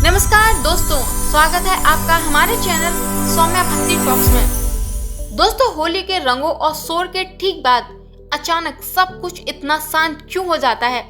नमस्कार दोस्तों, स्वागत है आपका हमारे चैनल सौम्या भक्ति टॉक्स में। दोस्तों, होली के रंगों और शोर के ठीक बाद अचानक सब कुछ इतना शांत क्यों हो जाता है?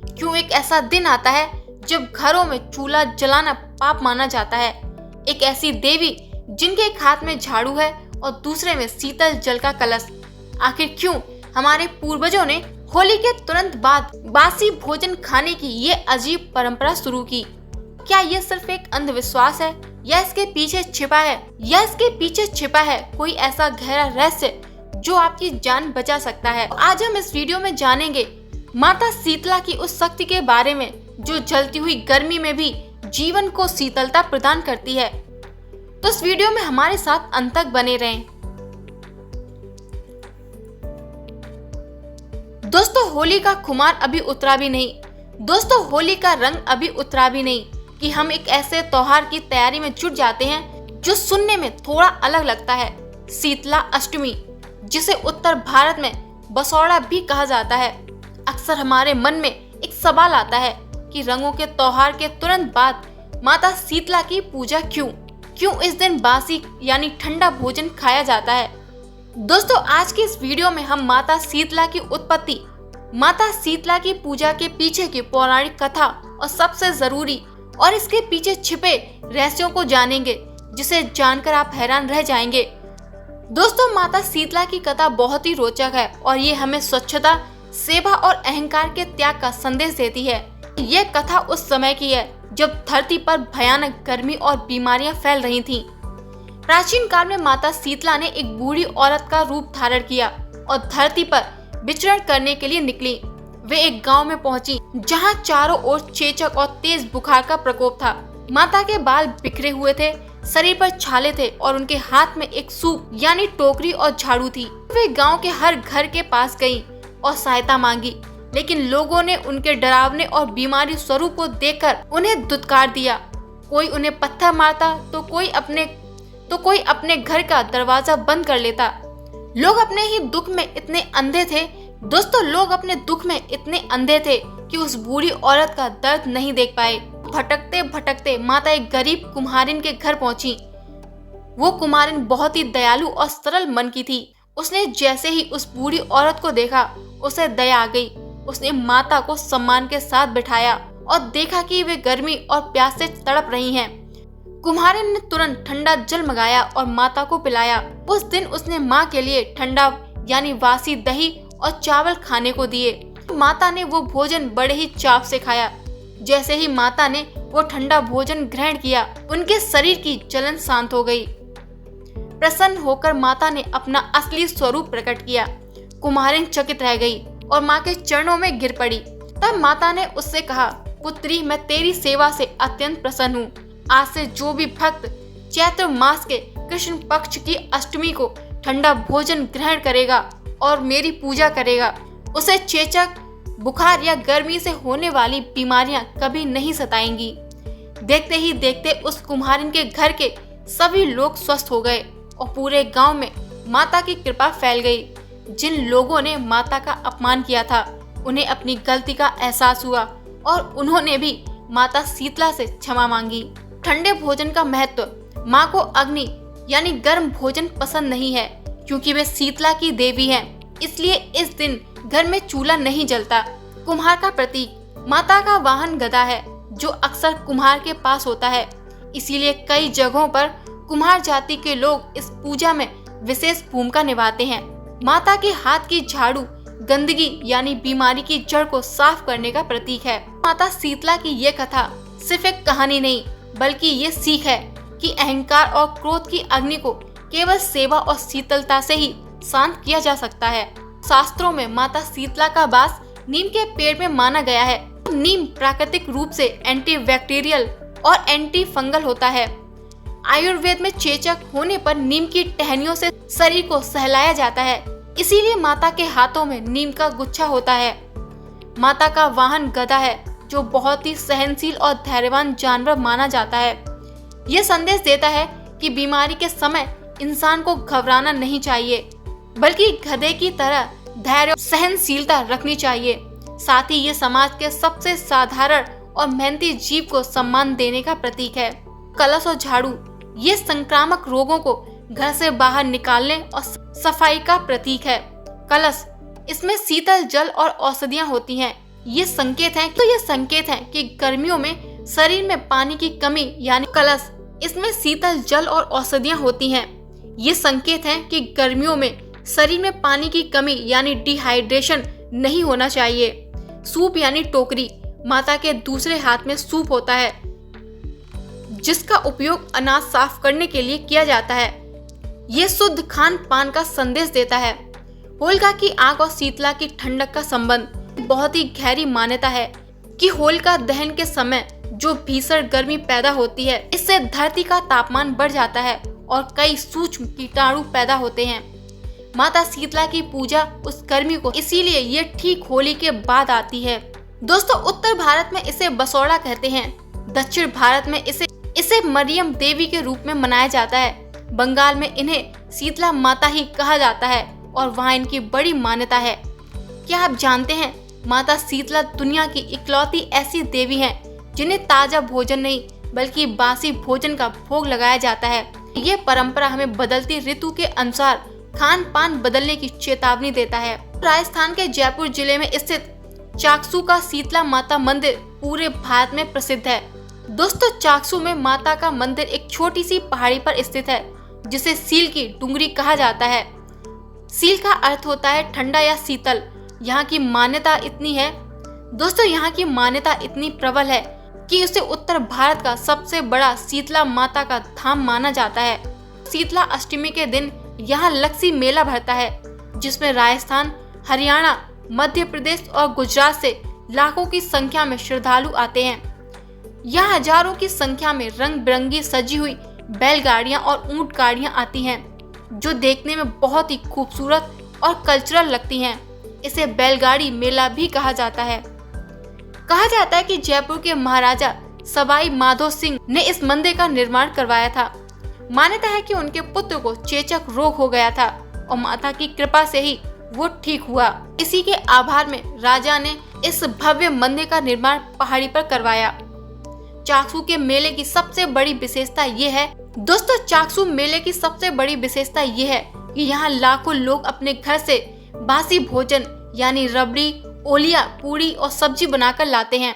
क्यों एक ऐसा दिन आता है जब घरों में चूल्हा जलाना पाप माना जाता है? एक ऐसी देवी जिनके एक हाथ में झाड़ू है और दूसरे में शीतल जल का कलश। आखिर क्यों हमारे पूर्वजों ने होली के तुरंत बाद बासी भोजन खाने की ये अजीब परंपरा शुरू की? क्या ये सिर्फ एक अंधविश्वास है या इसके पीछे छिपा है कोई ऐसा गहरा रहस्य जो आपकी जान बचा सकता है? आज हम इस वीडियो में जानेंगे माता शीतला की उस शक्ति के बारे में जो जलती हुई गर्मी में भी जीवन को शीतलता प्रदान करती है। तो इस वीडियो में हमारे साथ अंत तक बने रहें। दोस्तों, होली का खुमार अभी उतरा भी नहीं। दोस्तों, होली का रंग अभी उतरा भी नहीं कि हम एक ऐसे त्योहार की तैयारी में जुट जाते हैं जो सुनने में थोड़ा अलग लगता है। शीतला अष्टमी, जिसे उत्तर भारत में बसौड़ा भी कहा जाता है। अक्सर हमारे मन में एक सवाल आता है कि रंगों के त्योहार के तुरंत बाद माता शीतला की पूजा क्यों इस दिन बासी यानी ठंडा भोजन खाया जाता है? दोस्तों, आज की इस वीडियो में हम माता शीतला की उत्पत्ति, माता शीतला की पूजा के पीछे की पौराणिक कथा और सबसे जरूरी और इसके पीछे छिपे रहस्यों को जानेंगे, जिसे जानकर आप हैरान रह जाएंगे। दोस्तों, माता शीतला की कथा बहुत ही रोचक है और ये हमें स्वच्छता, सेवा और अहंकार के त्याग का संदेश देती है। ये कथा उस समय की है जब धरती पर भयानक गर्मी और बीमारियां फैल रही थीं। प्राचीन काल में माता शीतला ने एक बूढ़ी औरत का रूप धारण किया और धरती पर विचरण करने के लिए निकली। वे एक गांव में पहुंची जहां चारों ओर चेचक और तेज बुखार का प्रकोप था। माता के बाल बिखरे हुए थे, शरीर पर छाले थे और उनके हाथ में एक सूप यानी टोकरी और झाड़ू थी। वे गांव के हर घर के पास गईं और सहायता मांगी, लेकिन लोगों ने उनके डरावने और बीमारी स्वरूप को देखकर उन्हें दुत्कार दिया। कोई उन्हें पत्थर मारता तो कोई अपने घर का दरवाजा बंद कर लेता। लोग अपने दुख में इतने अंधे थे कि उस बूढ़ी औरत का दर्द नहीं देख पाए। भटकते भटकते माता एक गरीब कुम्हारिन के घर पहुंची। वो कुम्हारिन बहुत ही दयालु और सरल मन की थी। उसने जैसे ही उस बूढ़ी औरत को देखा, उसे दया आ गई। उसने माता को सम्मान के साथ बिठाया और देखा कि वे गर्मी और प्यास से तड़प रही हैं। कुम्हारिन ने तुरंत ठंडा जल मंगाया और माता को पिलाया। उस दिन उसने माँ के लिए ठंडा यानी वासी दही और चावल खाने को दिए। माता ने वो भोजन बड़े ही चाव से खाया। जैसे ही माता ने वो ठंडा भोजन ग्रहण किया, उनके शरीर की जलन शांत हो गई। प्रसन्न होकर माता ने अपना असली स्वरूप प्रकट किया। कुम्हारिन चकित रह गई और माँ के चरणों में गिर पड़ी। तब माता ने उससे कहा, पुत्री, मैं तेरी सेवा से अत्यंत प्रसन्न हूँ। आज से जो भी भक्त चैत्र मास के कृष्ण पक्ष की अष्टमी को ठंडा भोजन ग्रहण करेगा और मेरी पूजा करेगा, उसे चेचक, बुखार या गर्मी से होने वाली बीमारियां कभी नहीं सताएंगी। देखते ही देखते उस कुम्हारिन के घर के सभी लोग स्वस्थ हो गए और पूरे गांव में माता की कृपा फैल गई। जिन लोगों ने माता का अपमान किया था, उन्हें अपनी गलती का एहसास हुआ और उन्होंने भी माता शीतला से क्षमा मांगी। ठंडे भोजन का महत्व। माँ को अग्नि यानी गर्म भोजन पसंद नहीं है, क्योंकि वे शीतला की देवी हैं। इसलिए इस दिन घर में चूल्हा नहीं जलता। कुम्हार का प्रतीक। माता का वाहन गदा है, जो अक्सर कुम्हार के पास होता है। इसीलिए कई जगहों पर कुम्हार जाति के लोग इस पूजा में विशेष भूमिका निभाते हैं। माता के हाथ की झाड़ू गंदगी यानी बीमारी की जड़ को साफ करने का प्रतीक है। माता शीतला की ये कथा सिर्फ एक कहानी नहीं, बल्कि ये सीख है कि अहंकार और क्रोध की अग्नि को केवल सेवा और शीतलता से ही शांत किया जा सकता है। शास्त्रों में माता शीतला का वास नीम के पेड़ में माना गया है। नीम प्राकृतिक रूप से एंटीबैक्टीरियल और एंटी फंगल होता है। आयुर्वेद में चेचक होने पर नीम की टहनियों से शरीर को सहलाया जाता है। इसीलिए माता के हाथों में नीम का गुच्छा होता है। माता का वाहन गदा है, जो बहुत ही सहनशील और धैर्यवान जानवर माना जाता है। यह संदेश देता है कि बीमारी के समय इंसान को घबराना नहीं चाहिए, बल्कि गधे की तरह धैर्य और सहनशीलता रखनी चाहिए। साथ ही ये समाज के सबसे साधारण और मेहनती जीव को सम्मान देने का प्रतीक है। कलश और झाड़ू ये संक्रामक रोगों को घर से बाहर निकालने और सफाई का प्रतीक है। कलश, इसमें शीतल जल और औषधियाँ होती हैं। ये संकेत हैं कि गर्मियों में शरीर में पानी की कमी यानी कलश, इसमें शीतल जल और औषधियाँ होती हैं। ये संकेत हैं कि गर्मियों में शरीर में पानी की कमी यानी डिहाइड्रेशन नहीं होना चाहिए। सूप यानी टोकरी, माता के दूसरे हाथ में सूप होता है जिसका उपयोग अनाज साफ करने के लिए किया जाता है। ये शुद्ध खान पान का संदेश देता है। होलिका की आग और शीतला की ठंडक का संबंध बहुत ही गहरी मान्यता है कि होलिका दहन के समय जो भीषण गर्मी पैदा होती है, इससे धरती का तापमान बढ़ जाता है और कई सूक्ष्म कीटाणु पैदा होते हैं। माता शीतला की पूजा उस गर्मी को, इसीलिए ये ठीक होली के बाद आती है। दोस्तों, उत्तर भारत में इसे बसौड़ा कहते हैं। दक्षिण भारत में इसे मरियम देवी के रूप में मनाया जाता है। बंगाल में इन्हें शीतला माता ही कहा जाता है और वहाँ इनकी बड़ी मान्यता है। क्या आप जानते हैं, माता शीतला दुनिया की इकलौती ऐसी देवी हैं जिन्हें ताजा भोजन नहीं बल्कि बासी भोजन का भोग लगाया जाता है। ये परंपरा हमें बदलती ऋतु के अनुसार खान पान बदलने की चेतावनी देता है। राजस्थान के जयपुर जिले में स्थित चाकसू का शीतला माता मंदिर पूरे भारत में प्रसिद्ध है। दोस्तों, चाकसू में माता का मंदिर एक छोटी सी पहाड़ी पर स्थित है जिसे सील की डुंगरी कहा जाता है। सील का अर्थ होता है ठंडा या शीतल। यहाँ की मान्यता इतनी प्रबल है कि उसे उत्तर भारत का सबसे बड़ा शीतला माता का धाम माना जाता है। शीतला अष्टमी के दिन यहाँ लक्ष्मी मेला भरता है जिसमें राजस्थान, हरियाणा, मध्य प्रदेश और गुजरात से लाखों की संख्या में श्रद्धालु आते हैं। यहाँ हजारों की संख्या में रंग बिरंगी सजी हुई बैलगाड़ियाँ और ऊंट गाड़ियाँ आती हैं जो देखने में बहुत ही खूबसूरत और कल्चरल लगती हैं। इसे बैलगाड़ी मेला भी कहा जाता है। कहा जाता है कि जयपुर के महाराजा सवाई माधो सिंह ने इस मंदिर का निर्माण करवाया था। मान्यता है कि उनके पुत्र को चेचक रोग हो गया था और माता की कृपा से ही वो ठीक हुआ। इसी के आभार में राजा ने इस भव्य मंदिर का निर्माण पहाड़ी पर करवाया। चाकसू के मेले की सबसे बड़ी विशेषता ये है कि यहाँ लाखों लोग अपने घर से बासी भोजन यानी रबड़ी, ओलिया, पूरी और सब्जी बनाकर लाते हैं।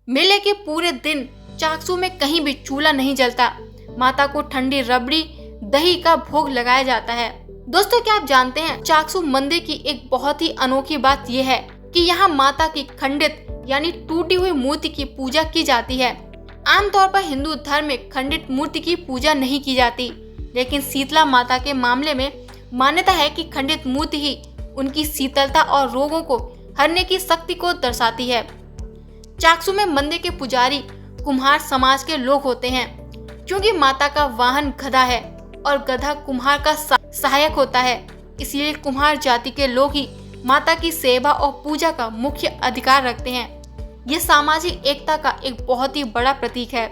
मेले के पूरे दिन चाकसू में कहीं भी चूल्हा नहीं जलता। माता को ठंडी रबड़ी, दही का भोग लगाया जाता है। दोस्तों, क्या आप जानते हैं, चाकसू मंदिर की एक बहुत ही अनोखी बात यह है कि यहाँ माता की खंडित यानी टूटी हुई मूर्ति की पूजा की जाती है। आमतौर पर हिंदू धर्म में खंडित मूर्ति की पूजा नहीं की जाती, लेकिन शीतला माता के मामले में मान्यता है कि खंडित मूर्ति ही उनकी शीतलता और रोगों को हरने की शक्ति को दर्शाती है। चाकसू में मंदिर के पुजारी कुम्हार समाज के लोग होते हैं क्योंकि माता का वाहन गधा है और गधा कुम्हार का सहायक होता है। इसलिए कुम्हार जाति के लोग ही माता की सेवा और पूजा का मुख्य अधिकार रखते हैं। ये सामाजिक एकता का एक बहुत ही बड़ा प्रतीक है।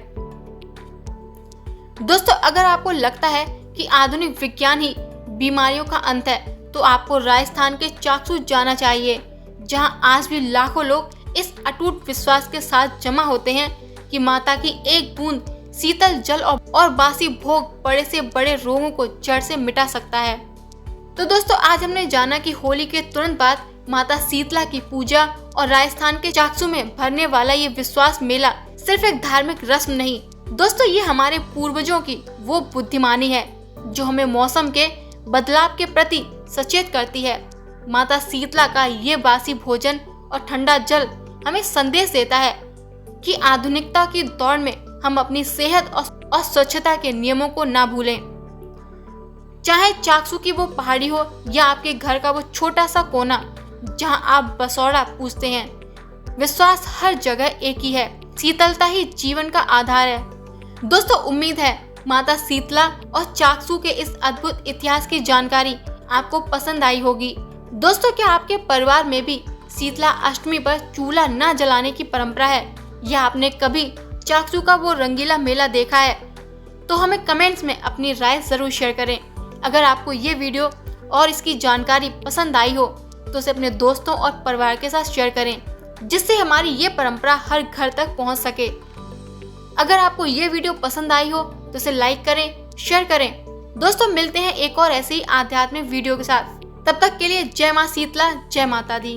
दोस्तों, अगर आपको लगता है कि आधुनिक विज्ञान ही बीमारियों का अंत है, तो आपको राजस्थान के चाकसू जाना चाहिए, जहां आज भी लाखों लोग इस अटूट विश्वास के साथ जमा होते हैं कि माता की एक बूंद शीतल जल और बासी भोग बड़े से बड़े रोगों को जड़ से मिटा सकता है। तो दोस्तों, आज हमने जाना कि होली के तुरंत बाद माता शीतला की पूजा और राजस्थान के चाकसू में भरने वाला ये विश्वास मेला सिर्फ एक धार्मिक रस्म नहीं, दोस्तों, ये हमारे पूर्वजों की वो बुद्धिमानी है जो हमें मौसम के बदलाव के प्रति सचेत करती है। माता शीतला का ये बासी भोजन और ठंडा जल हमें संदेश देता है कि आधुनिकता की दौड़ में हम अपनी सेहत और स्वच्छता के नियमों को ना भूलें। चाहे चाकसू की वो पहाड़ी हो या आपके घर का वो छोटा सा कोना जहां आप बसौड़ा पूजते हैं, विश्वास हर जगह एक ही है, शीतलता ही जीवन का आधार है। दोस्तों, उम्मीद है माता शीतला और चाकसू के इस अद्भुत इतिहास की जानकारी आपको पसंद आई होगी। दोस्तों, क्या आपके परिवार में भी शीतला अष्टमी पर चूल्हा न जलाने की परंपरा है या आपने कभी चाकसू का वो रंगीला मेला देखा है? तो हमें कमेंट्स में अपनी राय जरूर शेयर करें। अगर आपको ये वीडियो और इसकी जानकारी पसंद आई हो तो उसे अपने दोस्तों और परिवार के साथ शेयर करें। जिससे हमारी ये परंपरा हर घर तक पहुंच सके। अगर आपको ये वीडियो पसंद आई हो तो इसे लाइक करें, शेयर करें। दोस्तों मिलते हैं एक और ऐसी आध्यात्मिक वीडियो के साथ। तब तक के लिए जय मां शीतला, जय माता दी।